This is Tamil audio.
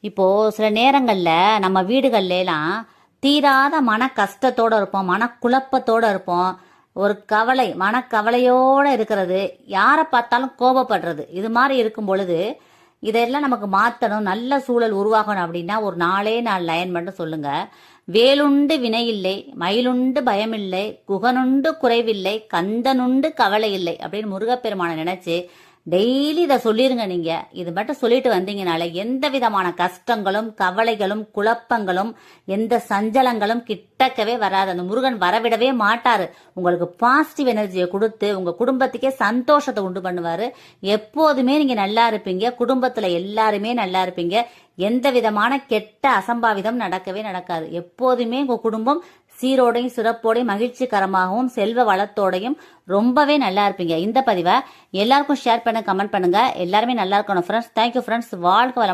இப்போ சில நேரங்கள்ல நம்ம வீடுகள்ல எல்லாம் தீராத மன கஷ்டத்தோட இருப்போம், மனக்குழப்பத்தோட இருப்போம். ஒரு கவலை, மனக்கவலையோட இருக்கிறது, யாரை பார்த்தாலும் கோபப்படுறது, இது மாதிரி இருக்கும் பொழுது இதெல்லாம் நமக்கு மாத்தணும், நல்ல சூழல் உருவாகணும் அப்படின்னா ஒரு 4 லைன் மட்டும் சொல்லுங்க. வேலுண்டு வினையில்லை, மயிலுண்டு பயமில்லை, குகனுண்டு குறைவில்லை, கந்தனுண்டு கவலை இல்லை அப்படின்னு முருகப்பெருமானை நினைச்சு டெய்லி இதை சொல்லிருங்க. நீங்க இது மட்டும் சொல்லிட்டு வந்தீங்கனாலே எந்த விதமான கஷ்டங்களும் கவலைகளும் குழப்பங்களும் எந்த சஞ்சலங்களும் கிட்டக்கவே வராது. அந்த முருகன் வரவிடவே மாட்டாரு. உங்களுக்கு பாசிட்டிவ் எனர்ஜியை கொடுத்து உங்க குடும்பத்துக்கே சந்தோஷத்தை உண்டு பண்ணுவாரு. எப்போதுமே நீங்க நல்லா இருப்பீங்க, குடும்பத்துல எல்லாருமே நல்லா இருப்பீங்க. எந்த விதமான கெட்ட அசம்பாவிதம் நடக்கவே நடக்காது. எப்போதுமே உங்க குடும்பம் சீரோடையும் சிறப்போடையும் மகிழ்ச்சிகரமாகவும் செல்வ வளத்தோடையும் ரொம்பவே நல்லா இருப்பீங்க. இந்த பதிவை எல்லாருக்கும் ஷேர் பண்ண, கமெண்ட் பண்ணுங்க. எல்லாருமே நல்லா இருக்கணும் ஃப்ரெண்ட்ஸ். Thank you friends. வாழ்க வளம்.